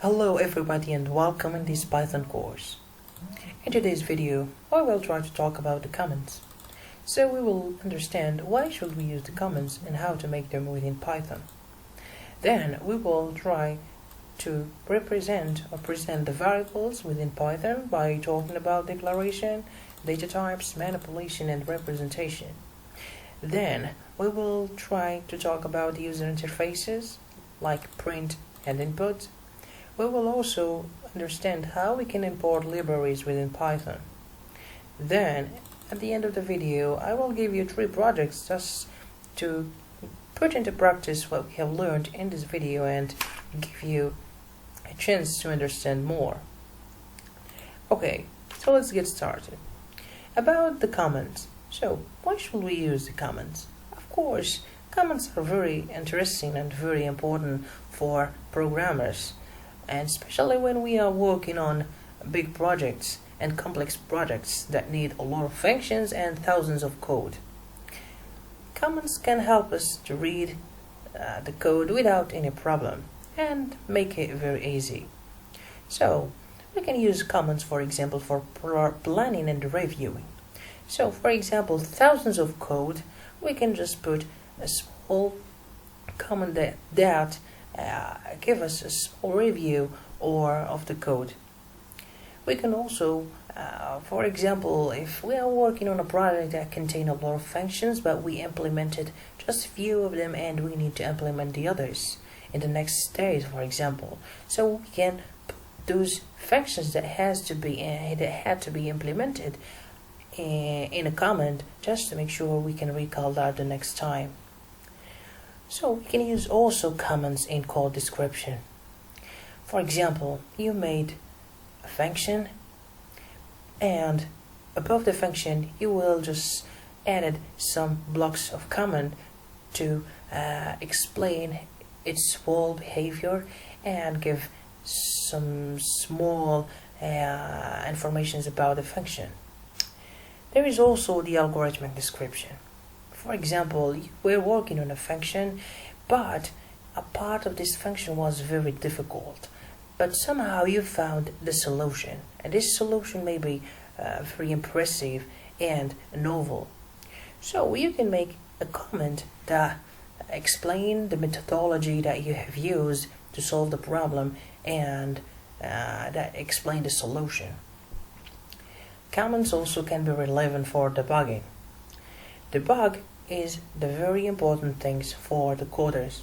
Hello everybody and welcome in this Python course. In today's video, I will try to talk about the comments. So we will understand why should we use the comments and how to make them within Python. Then we will try to represent or present the variables within Python by talking about declaration, data types, manipulation and representation. Then we will try to talk about the user interfaces like print and input. We will also understand how we can import libraries within Python. Then, at the end of the video, I will give you 3 projects just to put into practice what we have learned in this video and give you a chance to understand more. Okay, so let's get started. About the comments. So, why should we use the comments? Of course, comments are very interesting and very important for programmers. And especially when we are working on big projects and complex projects that need a lot of functions and thousands of code. Comments can help us to read the code without any problem and make it very easy. So we can use comments, for example, for planning and reviewing. So for example, thousands of code, we can just put a small comment that give us a small review of the code. We can also, for example, if we are working on a project that contains a lot of functions, but we implemented just a few of them and we need to implement the others in the next stage, for example. So we can put those functions that had to be implemented in a comment just to make sure we can recall that the next time. So we can use also comments in code description. For example, you made a function and above the function you will just added some blocks of comment to explain its whole behavior and give some small informations about the function. There is also the algorithmic description. For example, we're working on a function, but a part of this function was very difficult. But somehow you found the solution, and this solution may be very impressive and novel. So you can make a comment that explain the methodology that you have used to solve the problem and that explain the solution. Comments also can be relevant for debugging. Debug is the very important things for the coders.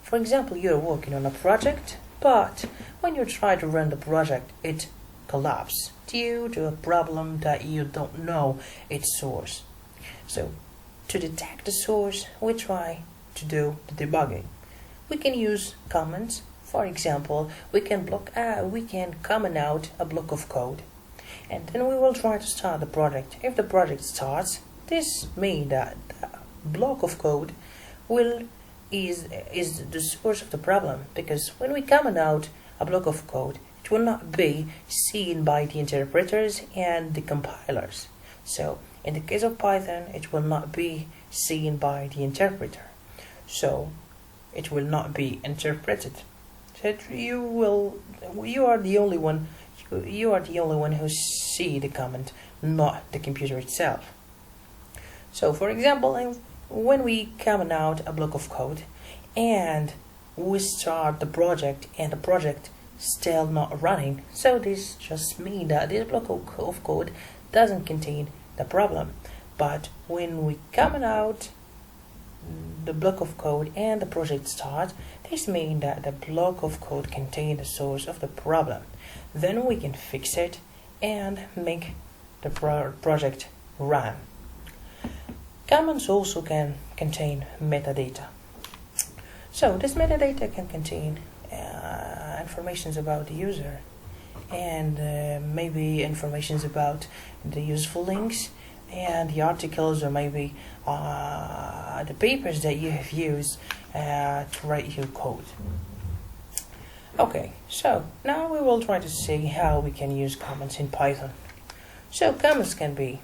For example, you're working on a project, but when you try to run the project, it collapses due to a problem that you don't know its source. So, to detect the source, we try to do the debugging. We can use comments. For example, we can comment out a block of code, and then we will try to start the project. If the project starts, this means that the block of code is the source of the problem, because when we comment out a block of code, it will not be seen by the interpreters and the compilers. So in the case of Python, it will not be seen by the interpreter. So it will not be interpreted. So you are the only one who see the comment, not the computer itself. So for example, when we comment out a block of code and we start the project and the project still not running, so this just means that this block of code doesn't contain the problem. But when we comment out the block of code and the project starts, this means that the block of code contains the source of the problem. Then we can fix it and make the project run. Comments also can contain metadata. So this metadata can contain informations about the user and maybe informations about the useful links and the articles, or maybe the papers that you have used to write your code. Okay, so now we will try to see how we can use comments in Python. So comments can be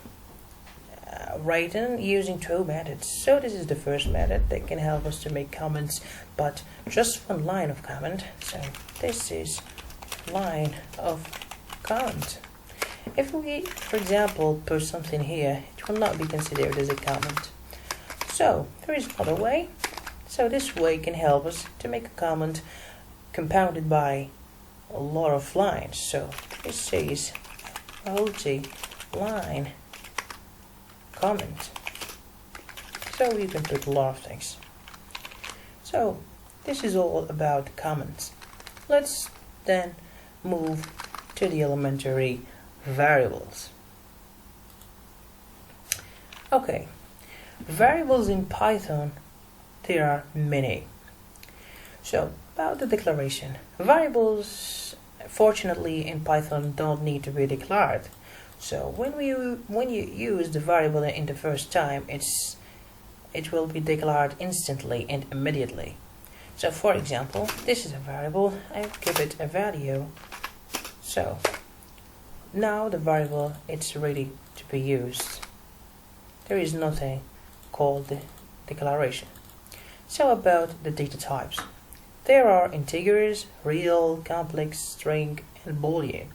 written using two methods. So this is the first method that can help us to make comments, but just one line of comment. So this is line of comment. If we, for example, put something here, it will not be considered as a comment. So there is another way. So this way can help us to make a comment compounded by a lot of lines. So this is multi-line comment. So you can put a lot of things. So this is all about comments. Let's then move to the elementary variables. Okay, variables in Python, there are many. So about the declaration, variables fortunately in Python don't need to be declared. So when you use the variable in the first time, it will be declared instantly and immediately. So for example, this is a variable, I give it a value. So now the variable, it's ready to be used. There is nothing called the declaration. So about the data types, there are integers, real, complex, string, and boolean.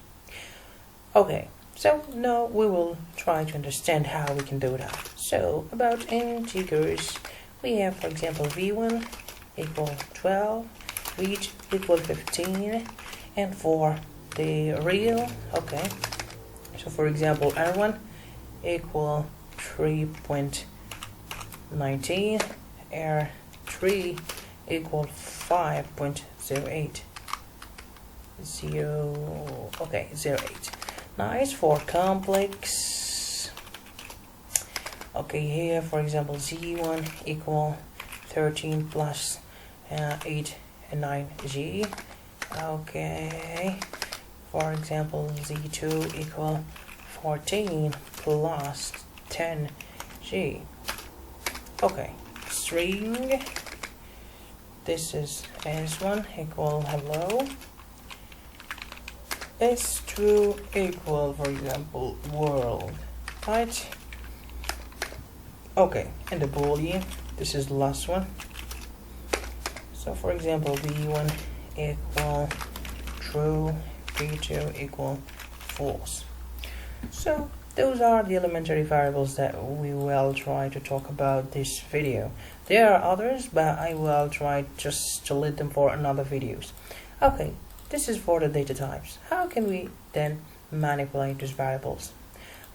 Okay, so now we will try to understand how we can do that. So about integers, we have, for example, v1 equal 12, v2 equal 15, and for the real, okay, so for example, r1 equal 3.19, r3 equal 5.08, 08. Nice. For complex, okay, here for example z1 equal 13 plus 8 and 9g. Okay, for example z2 equal 14 plus 10g. Okay, string, this is s1 equal hello, s2 equal, for example, world, right? Okay, and the boolean, this is the last one. So for example, v1 equal true, v2 equal false. So those are the elementary variables that we will try to talk about this video. There are others, but I will try just to leave them for another videos. Okay, this is for the data types. How can we then manipulate these variables?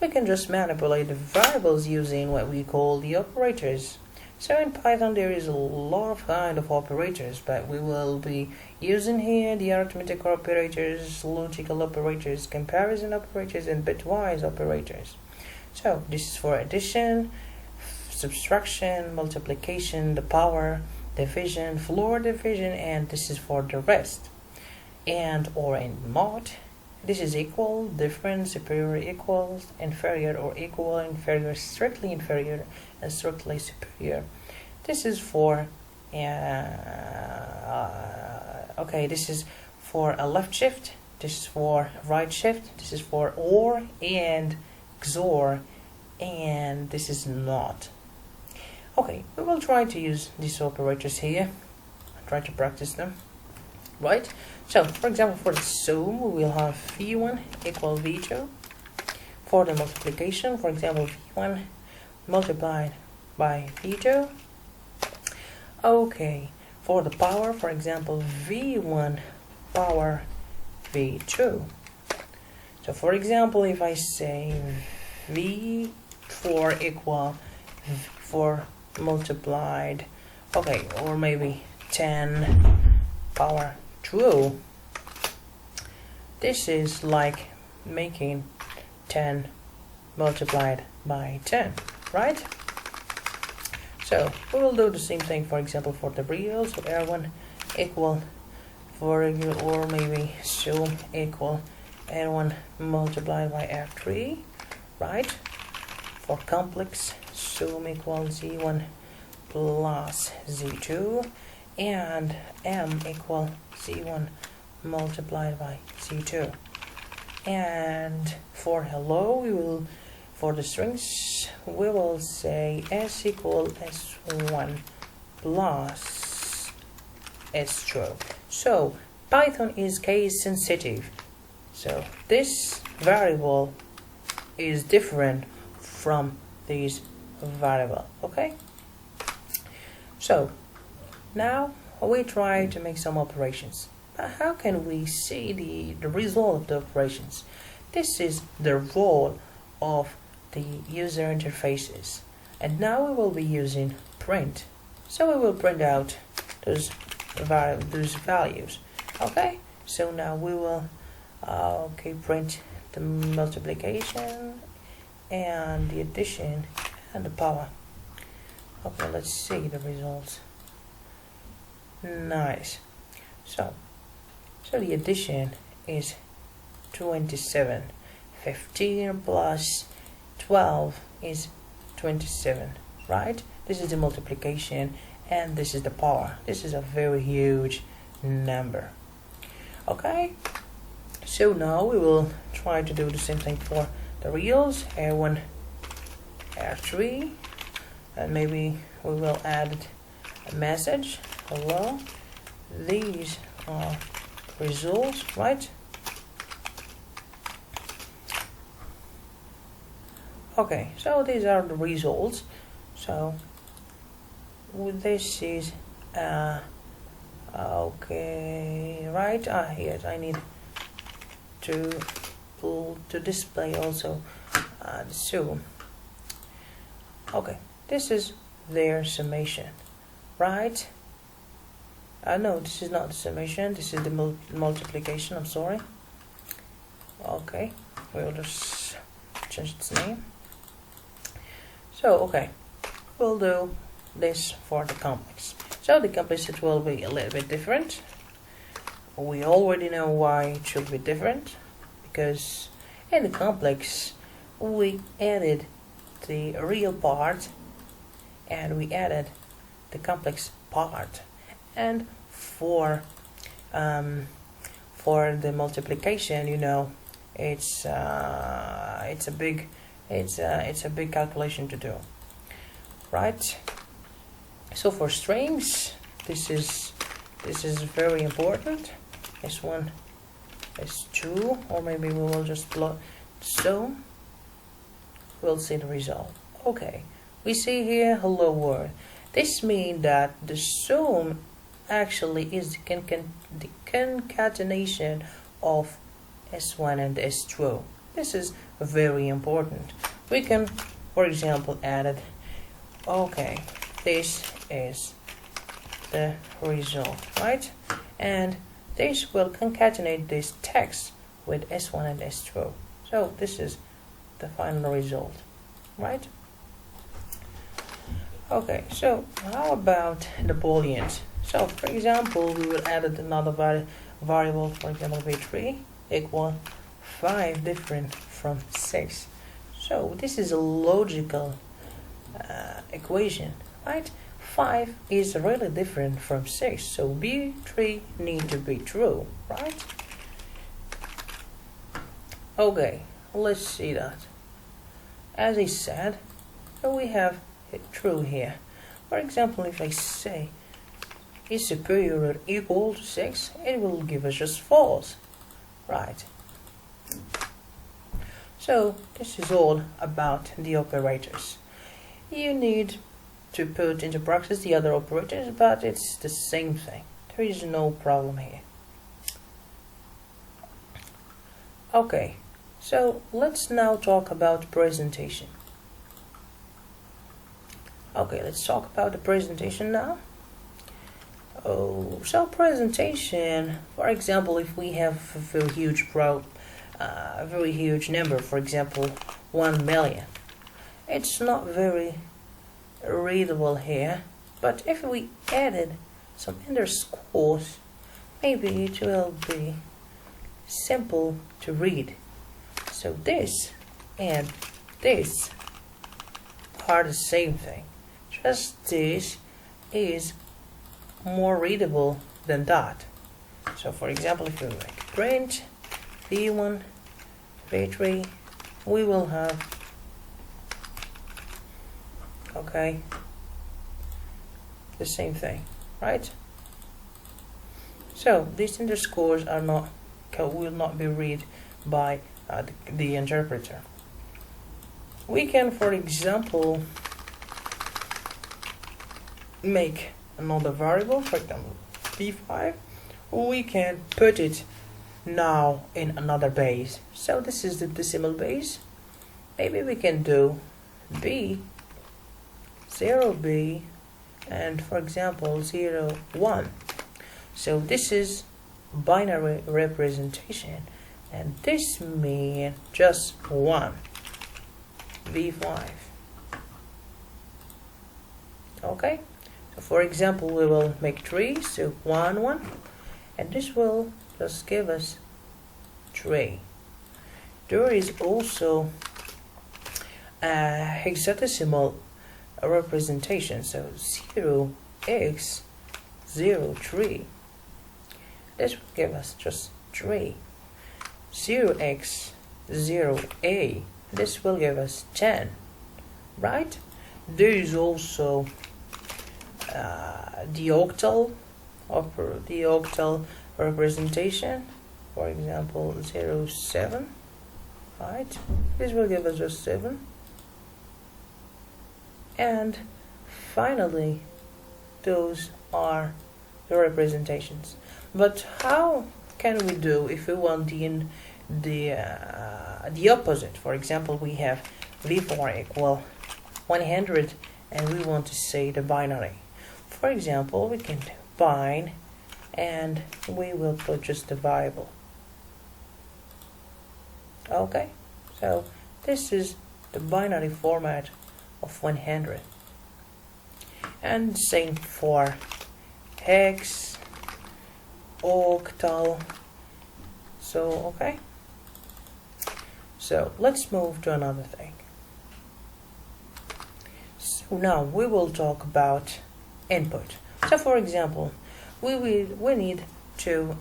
We can just manipulate the variables using what we call the operators. So in Python there is a lot of kind of operators, but we will be using here the arithmetic operators, logical operators, comparison operators, and bitwise operators. So this is for addition, subtraction, multiplication, the power, division, floor division, and this is for the rest. And or in mod, this is equal, different, superior, equals, inferior or equal, inferior, strictly inferior, and strictly superior. This is for okay, this is for a left shift, this is for right shift, this is for OR and XOR, and this is not. Okay, we will try to use these operators here, try to practice them. Right? So, for example, for the sum, we will have v1 equal v2. For the multiplication, for example, v1 multiplied by v2. Okay, for the power, for example, v1 power v2. So, for example, if I say v4 equal v4 multiplied, okay, or maybe 10 power 2, this is like making 10 multiplied by 10, right? So we will do the same thing, for example, for the real. So r1 equal, for or maybe sum equal r1 multiplied by r3, right? For complex, sum equals z1 plus z2, and m equal z1 multiplied by z2. And for hello, we will for the strings, we will say s equal s1 plus s2. So Python is case sensitive. So this variable is different from this variable. Okay. So now we try to make some operations. But how can we see the result of the operations? This is the role of the user interfaces. And now we will be using print. So we will print out those values. Okay, so now we will print the multiplication and the addition and the power. Okay, let's see the results. Nice. So the addition is 27. 15 plus 12 is 27, right? This is the multiplication and this is the power. This is a very huge number. Okay, so now we will try to do the same thing for the reals, R1, R3, and maybe we will add a message. Hello, these are results, right? Okay, so these are the results. So this is okay, right? Yes, I need to display also the sum. Okay, this is their summation, right? No, this is not the summation. This is the multiplication. I'm sorry. Okay, we'll just change its name. So okay, we'll do this for the complex. So the complex, it will be a little bit different. We already know why it should be different, because in the complex we added the real part and we added the complex part, and for the multiplication, you know, it's a big calculation to do, right? So for strings, this is very important. S1, S2, or maybe we will just plot. So we'll see the result. Okay, we see here hello world. This means that the sum actually is the concatenation of S1 and S2. This is very important. We can, for example, add it. Okay, this is the result, right? And this will concatenate this text with S1 and S2. So this is the final result, right? Okay, so how about the booleans? So for example, we will add another variable, for example, b3 equal 5 different from 6. So this is a logical equation, right? 5 is really different from 6, so b3 need to be true, right? Okay, let's see that. As I said, we have it true here. For example, if I say is superior or equal to 6, it will give us just false, right? So this is all about the operators. You need to put into practice the other operators, but it's the same thing. There is no problem here. Okay, so let's now talk about presentation. Okay, let's talk about the presentation now. So presentation, for example, if we have a very huge number, for example 1 million, it's not very readable here, but if we added some underscores, maybe it will be simple to read. So this and this are the same thing, just this is more readable than that. So for example, if we make print v1 v3, we will have Okay, the same thing, right? So these underscores are not will not be read by the interpreter. We can, for example, make another variable, for example b5. We can put it now in another base. So this is the decimal base. Maybe we can do b 0b and, for example, 0 1. So this is binary representation, and this means just 1 b5. Okay, so for example we will make 3, so 1 1, and this will just give us 3. There is also a hexadecimal representation, so 0x03. This will give us just 3. 0x0a. This will give us 10, right? There is also the octal representation, for example 07, right? This will give us just 7. And finally, those are the representations. But how can we do if we want the opposite? For example, we have v4 equal 100 and we want to say the binary. For example, we can bind and we will put just the variable. Okay, so this is the binary format of 100. And same for hex, octal. So okay, so let's move to another thing. So now we will talk about input. So for example, we need to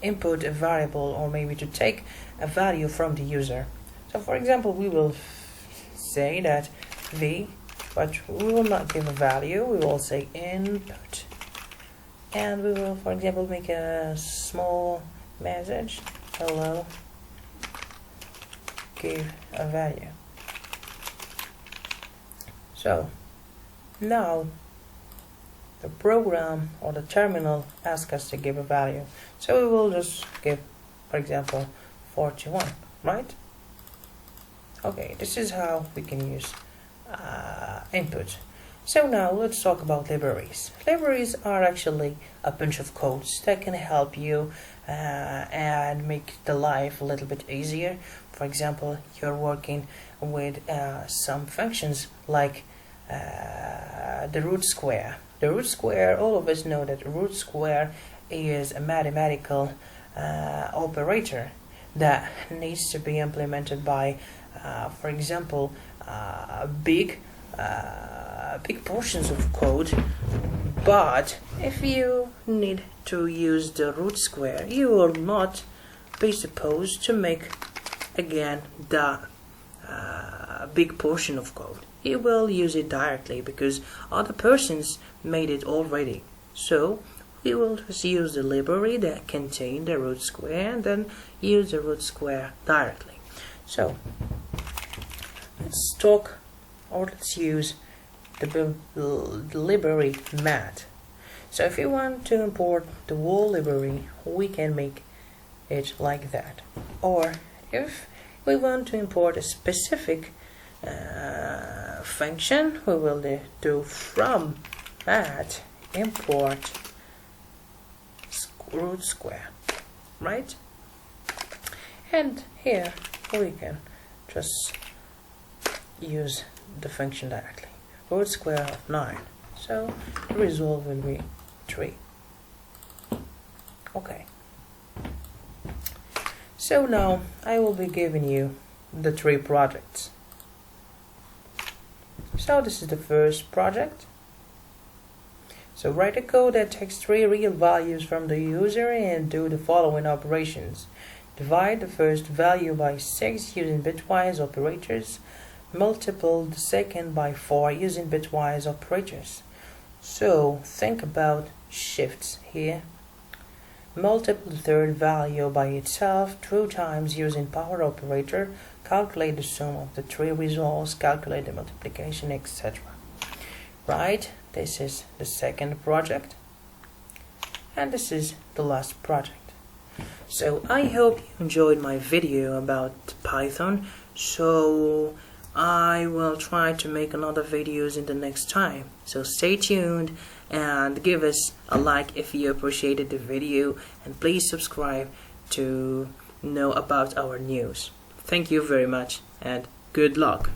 input a variable, or maybe to take a value from the user. So for example, we will say that v, but we will not give a value, we will say input, and we will, for example, make a small message, hello, give a value. So now the program or the terminal asks us to give a value, so we will just give, for example, 41, right? Okay, this is how we can use input. So now let's talk about libraries. Libraries are actually a bunch of codes that can help you and make the life a little bit easier. For example, you're working with some functions like the root square. The root square, all of us know that root square is a mathematical operator that needs to be implemented by, for example, big portions of code. But if you need to use the root square, you will not be supposed to make again the big portion of code. You will use it directly because other persons made it already. So we will just use the library that contains the root square and then use the root square directly. So let's talk, or let's use the library mat. So if you want to import the whole library, we can make it like that. Or if we want to import a specific function, we will do from mat import root square, right? And here we can just use the function directly, root square of 9. So the result will be 3. Okay. So now I will be giving you the 3 projects. So this is the first project. So write a code that takes 3 real values from the user and do the following operations. Divide the first value by 6 using bitwise operators. multiple the second by 4 using bitwise operators. So think about shifts here. Multiply the third value by itself 2 times using power operator, calculate the sum of the 3 results, calculate the multiplication, etc. Right, this is the second project, and this is the last project. So I hope you enjoyed my video about Python. So I will try to make another videos in the next time. So stay tuned and give us a like if you appreciated the video, and please subscribe to know about our news. Thank you very much and good luck.